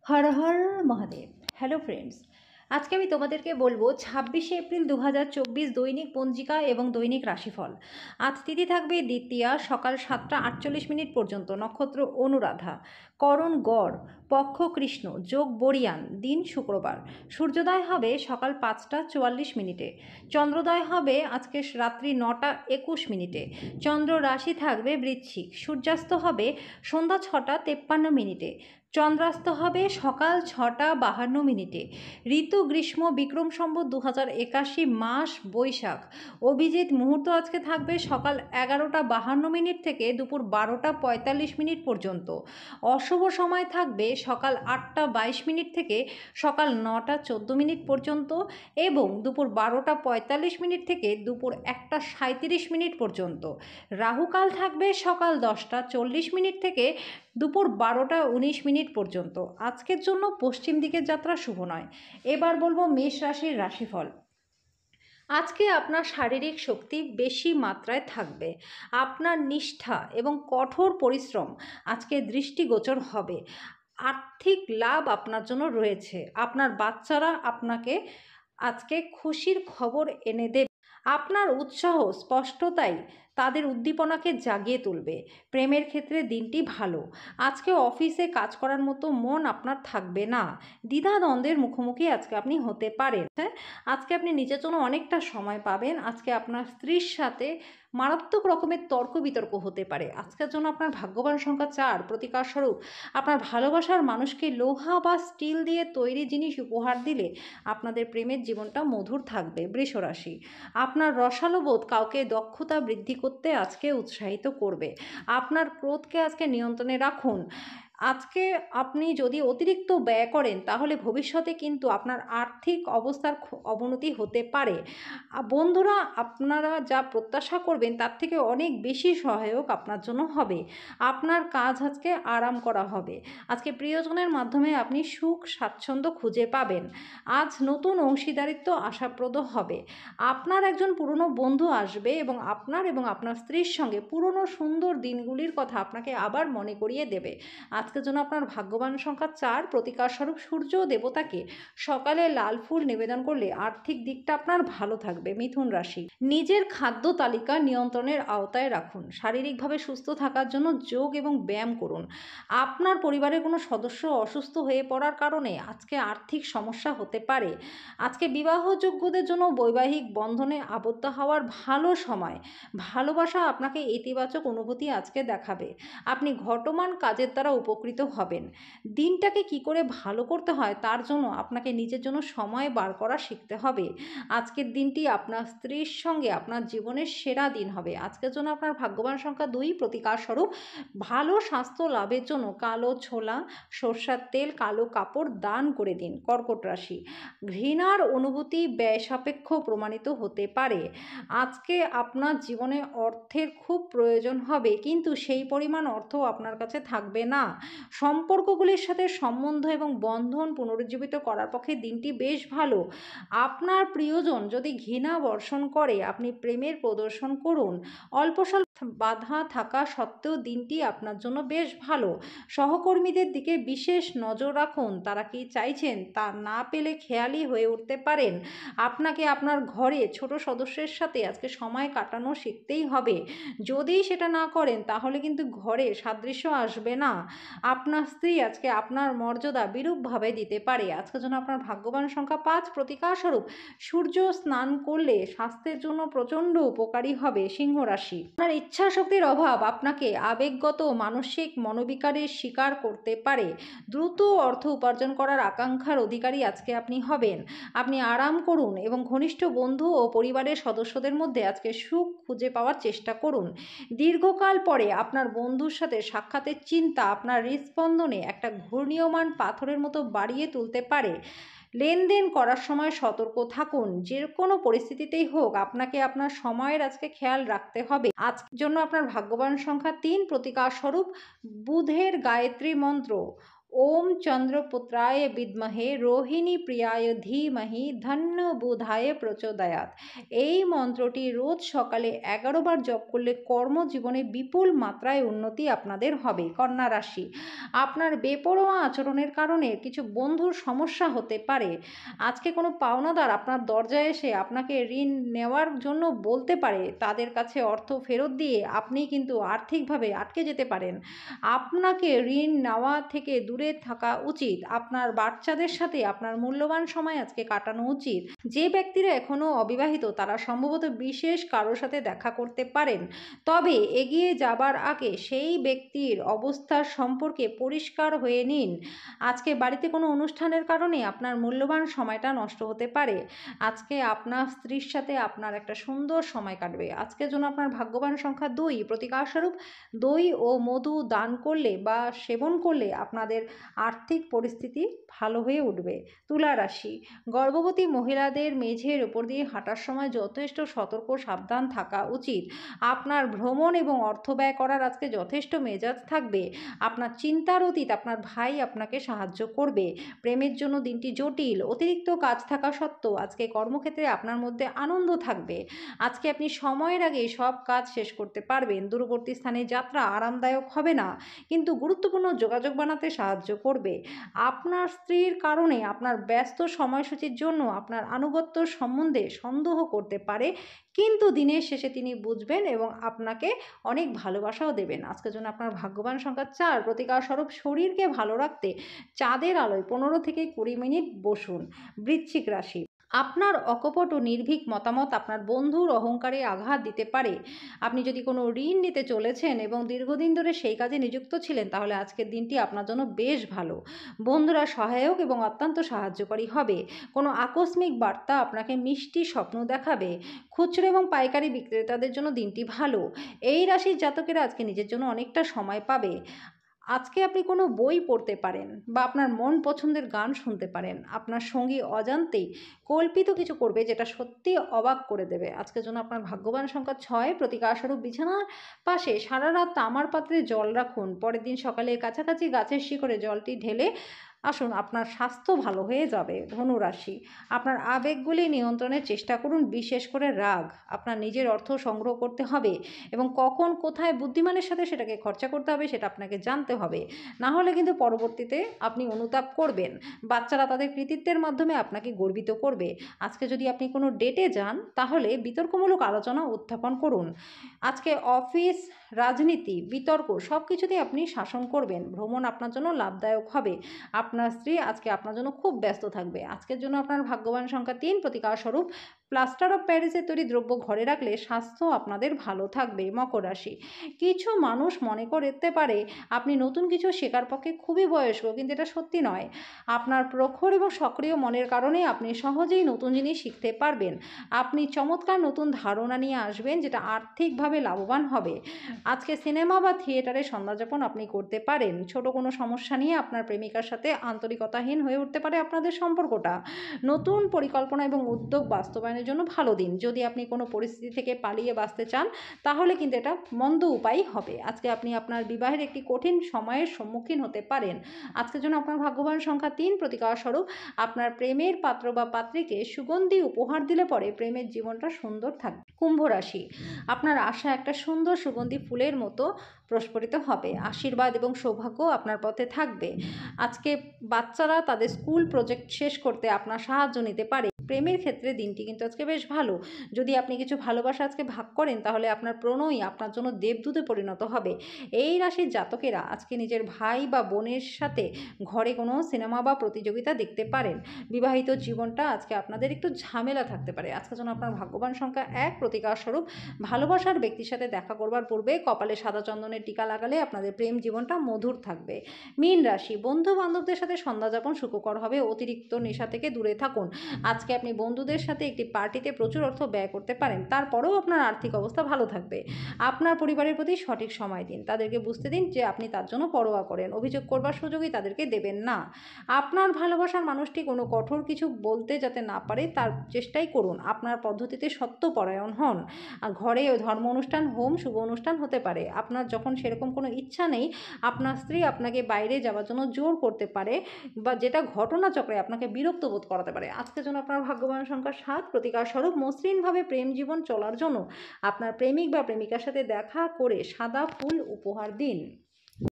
Har Har Mahadev. Hello friends, আজকে আমি তোমাদেরকে বলবো 26শে এপ্রিল 2024 দৈনিক পঞ্জিকা এবং দৈনিক রাশিফল। আজ তিথি থাকবে দ্বিতীয়া, সকাল 7টা 48 মিনিট পর্যন্ত, নক্ষত্র অনুরাধা, করণ গড়, পক্ষ কৃষ্ণ, যোগ বরিয়ান, দিন শুক্রবার। সূর্যোদয় হবে সকাল 5টা 44 মিনিটে, চন্দ্রোদয় হবে আজকে রাত্রি 9টা 21 মিনিটে, চন্দ্র রাশি থাকবে বৃশ্চিক, সূর্যাস্ত হবে সন্ধ্যা 6টা 53 মিনিটে, চন্দ্রাস্ত হবে সকাল 6টা 52 মিনিটে। ঋতু গ্রীষ্ম, বিক্রম সম্বৎ 2081, মাস বৈশাখ। অভিজিৎ মুহূর্ত আজকে থাকবে সকাল 11টা 52 মিনিট থেকে দুপুর 12টা 45 মিনিট পর্যন্ত। অশুভ সময় থাকবে সকাল 8টা 22 মিনিট থেকে সকাল 9টা 14 মিনিট পর্যন্ত এবং দুপুর 12টা 45 মিনিট থেকে দুপুর 1টা 37 মিনিট পর্যন্ত। রাহুকাল থাকবে সকাল 10টা 40 মিনিট থেকে দুপুর 12টা 19 মিনিট পর্যন্ত। আজকের জন্য পশ্চিম দিকের যাত্রা শুভ নয়। এবার বলবো মেষ রাশির রাশিফল। আজকে আপনার শারীরিক শক্তি বেশি মাত্রায় থাকবে। আপনার নিষ্ঠা এবং কঠোর পরিশ্রম আজকে দৃষ্টিগোচর হবে। আর্থিক লাভ আপনার জন্য রয়েছে। আপনার বাচ্চারা আপনাকে আজকে খুশির খবর এনে দেবে। আপনার উৎসাহ স্পষ্টতাই তাদের উদ্দীপনাকে জাগিয়ে তুলবে। প্রেমের ক্ষেত্রে দিনটি ভালো। আজকে অফিসে কাজ করার মতো মন আপনার থাকবে না। দ্বিধাদ্বন্দ্বের মুখোমুখি আজকে আপনি হতে পারেন। আজকে আপনি নিজের জন্য অনেকটা সময় পাবেন। আজকে আপনার স্ত্রীর সাথে মারাত্মক রকমের তর্ক বিতর্ক হতে পারে। আজকের জন্য আপনার ভাগ্যবান সংখ্যা 4, প্রতিকার স্বরূপ আপনার ভালোবাসার মানুষকে লোহা বা স্টিল দিয়ে তৈরি জিনিস উপহার দিলে আপনাদের প্রেমের জীবনটা মধুর থাকবে। বৃষ রাশি, আপনার রসালো বোধ কাউকে দক্ষতা বৃদ্ধি করতে আজকে উৎসাহিত করবে। আপনার ক্রোধকে আজকে নিয়ন্ত্রণে রাখুন। আজকে আপনি যদি অতিরিক্ত ব্যয় করেন তাহলে ভবিষ্যতে কিন্তু আপনার আর্থিক অবস্থার অবনতি হতে পারে। বন্ধুরা আপনারা যা প্রত্যাশা করবেন তার থেকে অনেক বেশি সহায়ক আপনার জন্য হবে। আপনার কাজ আজকে আরাম করা হবে। আজকে প্রিয়জনের মাধ্যমে আপনি সুখ স্বাচ্ছন্দ্য খুঁজে পাবেন। আজ নতুন অংশীদারিত্ব আশাপ্রদ হবে। আপনার একজন পুরনো বন্ধু আসবে এবং আপনার স্ত্রীর সঙ্গে পুরনো সুন্দর দিনগুলির কথা আপনাকে আবার মনে করিয়ে দেবে। আজকের জন্য আপনার ভাগ্যবান সংখ্যা 4, প্রতিকার স্বরূপ সূর্য দেবতাকে সকালে লাল ফুল নিবেদন করলে আর্থিক দিকটা আপনার ভালো থাকবে। মিথুন রাশি, নিজের খাদ্য তালিকা নিয়ন্ত্রণের আওতায় রাখুন। শারীরিকভাবে সুস্থ থাকার জন্য যোগ এবং ব্যায়াম করুন। আপনার পরিবারের কোনো সদস্য অসুস্থ হয়ে পড়ার কারণে আজকে আর্থিক সমস্যা হতে পারে। আজকে বিবাহযোগ্যদের জন্য বৈবাহিক বন্ধনে আবদ্ধ হওয়ার ভালো সময়। ভালোবাসা আপনাকে ইতিবাচক অনুভূতি আজকে দেখাবে। আপনি ঘটমান কাজের দ্বারা উপকৃত হবেন। দিনটাকে কি করে ভালো করতে হয় তার জন্য আপনাকে নিজের জন্য সময় বার করা শিখতে হবে। আজকের দিনটি আপনার স্ত্রীর সঙ্গে আপনার জীবনের সেরা দিন হবে। আজকের জন্য আপনার ভাগ্যবান সংখ্যা 2, প্রতিকার স্বরূপ ভালো স্বাস্থ্য লাভের জন্য কালো ছোলা, সরষের তেল, কালো কাপড় দান করে দিন। কর্কট রাশি, ঘৃণার অনুভূতি ব্যয় সাপেক্ষ প্রমাণিত হতে পারে। আজকে আপনার জীবনে অর্থের খুব প্রয়োজন হবে, কিন্তু সেই পরিমাণ অর্থ আপনার কাছে থাকবে না। সম্পর্কগুলির সাথে সম্বন্ধ এবং বন্ধন পুনরুজ্জীবিত করার পক্ষে দিনটি বেশ ভালো। আপনার প্রিয়জন যদি ঘৃণা বর্ষণ করে আপনি প্রেমের প্রদর্শন করুন। অল্প স্বল্প বাধা থাকা সত্ত্বেও দিনটি আপনার জন্য বেশ ভালো। সহকর্মীদের দিকে বিশেষ নজর রাখুন। তারা কি চাইছেন তা না পেলে খেয়ালি হয়ে উঠতে পারেন। আপনাকে আপনার ঘরে ছোট সদস্যের সাথে আজকে সময় কাটানো শিখতেই হবে। যদি সেটা না করেন তাহলে কিন্তু ঘরে সাদৃশ্য আসবে না। আপনার স্ত্রী আজকে আপনার মর্যাদা বিরূপভাবে দিতে পারে। আজকের জন্য আপনার ভাগ্যবান সংখ্যা 5, প্রতিকার স্বরূপ সূর্য স্নান করলে স্বাস্থ্যের জন্য প্রচণ্ড উপকারী হবে। সিংহ রাশি, আপনার ইচ্ছা শক্তির অভাব আপনাকে আবেগগত মানসিক মনোবিকারের শিকার করতে পারে। দ্রুত অর্থ উপার্জন করার আকাঙ্ক্ষার অধিকারী আজকে আপনি হবেন। আপনি আরাম করুন এবং ঘনিষ্ঠ বন্ধু ও পরিবারের সদস্যদের মধ্যে আজকে সুখ খুঁজে পাওয়ার চেষ্টা করুন। দীর্ঘকাল পরে আপনার বন্ধুর সাথে সাক্ষাতের চিন্তা আপনার হৃদস্পন্দনে একটা ঘূর্ণীয়মান পাথরের মতো বাড়িয়ে তুলতে পারে। লেনদেন করার সময় সতর্ক থাকুন। যে কোনো পরিস্থিতিতেই হোক আপনাকে আপনার সময়ের আজকে খেয়াল রাখতে হবে। আজকের জন্য আপনার ভাগ্যবান সংখ্যা 3, প্রতিকার স্বরূপ বুধের গায়ত্রী মন্ত্র ওম চন্দ্রপুত্রায় বিদ্মহে রোহিণী প্রিয়ায় ধীমহি ধন্য বুধায় প্রচোদয়াৎ। এই মন্ত্রটি রোজ সকালে 11 বার জপ করলে কর্মজীবনে বিপুল মাত্রায় উন্নতি আপনাদের হবে। কন্যা রাশি, আপনার বেপরোয়া আচরণের কারণে কিছু বন্ধুর সমস্যা হতে পারে। আজকে কোনো পাওনাদার আপনার দরজায় এসে আপনাকে ঋণ নেওয়ার জন্য বলতে পারে। তাদের কাছে অর্থ ফেরত দিয়ে আপনি কিন্তু আর্থিকভাবে আটকে যেতে পারেন। আপনাকে ঋণ নেওয়া থেকে দূরে থাকা উচিত। আপনার বাচ্চাদের সাথে আপনার মূল্যবান সময় আজকে কাটানো উচিত। যে ব্যক্তিরা এখনও অবিবাহিত তারা সম্ভবত বিশেষ কারোর সাথে দেখা করতে পারেন, তবে এগিয়ে যাবার আগে সেই ব্যক্তির অবস্থার সম্পর্কে পরিষ্কার হয়ে নিন। আজকে বাড়িতে কোনো অনুষ্ঠানের কারণে আপনার মূল্যবান সময়টা নষ্ট হতে পারে। আজকে আপনার স্ত্রীর সাথে আপনার একটা সুন্দর সময় কাটবে। আজকের জন্য আপনার ভাগ্যবান সংখ্যা 2। প্রতিকারস্বরূপ দই ও মধু দান করলে বা সেবন করলে আপনাদের আর্থিক পরিস্থিতি ভালো হয়ে উঠবে। তুলা রাশি, গর্ভবতী মহিলাদের মেঝের ওপর দিয়ে হাঁটার সময় যথেষ্ট সতর্ক সাবধান থাকা উচিত। আপনার ভ্রমণ এবং অর্থ ব্যয় করার আজকে যথেষ্ট মেজাজ থাকবে। আপনার চিন্তার অতীত আপনার ভাই আপনাকে সাহায্য করবে। প্রেমের জন্য দিনটি জটিল। অতিরিক্ত কাজ থাকা সত্ত্বেও আজকে কর্মক্ষেত্রে আপনার মধ্যে আনন্দ থাকবে। আজকে আপনি সময়ের আগে সব কাজ শেষ করতে পারবেন। দূরবর্তী স্থানে যাত্রা আরামদায়ক হবে না, কিন্তু গুরুত্বপূর্ণ যোগাযোগ বানাতে সাহায্য করবে। আপনার স্ত্রীর কারণে আপনার ব্যস্ত সময়সূচির জন্য আপনার আনুগত্য সম্বন্ধে সন্দেহ করতে পারে, কিন্তু দিনের শেষে তিনি বুঝবেন এবং আপনাকে অনেক ভালোবাসাও দেবেন। আজকের জন্য আপনার ভাগ্যবান সংখ্যা 4। প্রতিকারস্বরূপ শরীরকে ভালো রাখতে চাঁদের আলোয় 15 থেকে 20 মিনিট বসুন। বৃশ্চিক রাশি, আপনার অকপট ও নির্ভীক মতামত আপনার বন্ধুর অহংকারে আঘাত দিতে পারে। আপনি যদি কোনো ঋণ নিতে চলেছেন এবং দীর্ঘদিন ধরে সেই কাজে নিযুক্ত ছিলেন, তাহলে আজকের দিনটি আপনার জন্য বেশ ভালো। বন্ধুরা সহায়ক এবং অত্যন্ত সাহায্যকারী হবে। কোনো আকস্মিক বার্তা আপনাকে মিষ্টি স্বপ্ন দেখাবে। খুচরো এবং পাইকারি বিক্রেতাদের জন্য দিনটি ভালো। এই রাশির জাতকেরা আজকে নিজের জন্য অনেকটা সময় পাবে। আজকে আপনি কোনো বই পড়তে পারেন বা আপনার মন পছন্দের গান শুনতে পারেন। আপনার সঙ্গী অজান্তেই কল্পিত কিছু করবে যেটা সত্যি অবাক করে দেবে। আজকের জন্য আপনার ভাগ্যবান সংখ্যা 6। প্রতিকারস্বরূপ বিছানার পাশে সারা রাত তামার পাত্রে জল রাখুন। পরের দিন সকালে কাছাকাছি গাছের শিকড়ে জলটি ঢেলে আসুন, আপনার স্বাস্থ্য ভালো হয়ে যাবে। ধনুরাশি, আপনার আবেগগুলি নিয়ন্ত্রণের চেষ্টা করুন, বিশেষ করে রাগ। আপনার নিজের অর্থ সংগ্রহ করতে হবে এবং কখন কোথায় বুদ্ধিমানের সাথে সেটাকে খরচা করতে হবে সেটা আপনাকে জানতে হবে। না হলে কিন্তু পরবর্তীতে আপনি অনুতাপ করবেন। বাচ্চারা তাদের কৃতিত্বের মাধ্যমে আপনাকে গর্বিত করবে। আজকে যদি আপনি কোনো ডেটে যান তাহলে বিতর্কমূলক আলোচনা উত্থাপন করুন। আজকে অফিস, রাজনীতি, বিতর্ক সব কিছুতেই আপনি শাসন করবেন। ভ্রমণ আপনার জন্য লাভদায়ক হবে। আপনার স্ত্রী আজকে আপনার জন্য খুব ব্যস্ত থাকবে। আজকের জন্য আপনার ভাগ্যবান সংখ্যা 3। প্রতিকারস্বরূপ প্লাস্টার অফ প্যারিসের তৈরি দ্রব্য ঘরে রাখলে স্বাস্থ্য আপনাদের ভালো থাকবে। মকর রাশি, কিছু মানুষ মনে করতে পারে আপনি নতুন কিছু শেখার পক্ষে খুবই বয়স্ক, কিন্তু এটা সত্যি নয়। আপনার প্রখর এবং সক্রিয় মনের কারণে আপনি সহজেই নতুন জিনিস শিখতে পারবেন। আপনি চমৎকার নতুন ধারণা নিয়ে আসবেন যেটা আর্থিকভাবে লাভবান হবে। আজকে সিনেমা বা থিয়েটারে সন্ধ্যাযাপন আপনি করতে পারেন। ছোট কোনো সমস্যা নিয়ে আপনার প্রেমিকার সাথে আন্তরিকতাহীন হয়ে উঠতে পারে আপনাদের সম্পর্কটা। নতুন পরিকল্পনা এবং উদ্যোগ বাস্তবায়নের জন্য ভালো দিন। যদি আপনি কোনো পরিস্থিতি থেকে পালিয়ে বাঁচতে চান তাহলে কিন্তু এটা মন্দ উপায় হবে। আজকে আপনি আপনার বিবাহের একটি কঠিন সময়ের সম্মুখীন হতে পারেন। আজকের জন্য আপনার ভাগ্যবান সংখ্যা 3। প্রতিকারস্বরূপ আপনার প্রেমের পাত্র বা পাত্রীকে সুগন্ধি উপহার দিলে পরে প্রেমের জীবনটা সুন্দর থাকবে। কুম্ভ রাশি, আপনার আশা একটা সুন্দর সুগন্ধি ফুলের মতো প্রস্ফুটিত হবে। আশীর্বাদ এবং সৌভাগ্য আপনার পথে থাকবে। আজকে বাচ্চারা তাদের স্কুল প্রজেক্ট শেষ করতে আপনার সাহায্য নিতে পারে। প্রেমের ক্ষেত্রে দিনটি কিন্তু আজকে বেশ ভালো। যদি আপনি কিছু ভালোবাসা আজকে ভাগ করেন তাহলে আপনার প্রণয় আপনার জন্য দেবদূতে পরিণত হবে। এই রাশির জাতকেরা আজকে নিজের ভাই বা বোনের সাথে ঘরে কোনো সিনেমা বা প্রতিযোগিতা দেখতে পারেন। বিবাহিত জীবনটা আজকে আপনাদের একটু ঝামেলা থাকতে পারে। আজকের জন্য আপনার ভাগ্যবান সংখ্যা 1। প্রতিকারস্বরূপ ভালোবাসার ব্যক্তির সাথে দেখা করবার পূর্বে কপালে সাদা চন্দনের টিকা লাগালে আপনাদের প্রেম জীবনটা মধুর থাকবে। মীন রাশি, বন্ধু বান্ধবদের সাথে সন্ধ্যাযাপন সুখকর হবে। অতিরিক্ত নেশা থেকে দূরে থাকুন। আজকে আপনি বন্ধুদের সাথে একটি পার্টিতে প্রচুর অর্থ ব্যয় করতে পারেন। তারপরেও আপনার আর্থিক অবস্থা ভালো থাকবে। আপনার পরিবারের প্রতি সঠিক সময় দিন, তাদেরকে বুঝতে দিন যে আপনি তার জন্য পরোয়া করেন। অভিযোগ করবার সুযোগই তাদেরকে দেবেন না। আপনার ভালোবাসার মানুষটি কোনো কঠোর কিছু বলতে যাতে না পারে তার চেষ্টাই করুন। আপনার পদ্ধতিতে সত্যপরায়ণ হন। ঘরে ধর্ম অনুষ্ঠান, হোম, শুভ অনুষ্ঠান হতে পারে। আপনার যখন সেরকম কোনো ইচ্ছা নেই, আপনার স্ত্রী আপনাকে বাইরে যাওয়ার জন্য জোর করতে পারে, বা যেটা ঘটনাচক্রে আপনাকে বিরক্ত বোধ করাতে পারে। আজকের জন্য আপনার ভাগ্যবান সংখ্যা 7। প্রতিকার স্বরূপ মসৃণভাবে প্রেম জীবন চলার জন্য আপনার প্রেমিক বা প্রেমিকার সাথে দেখা করে সাদা ফুল উপহার দিন।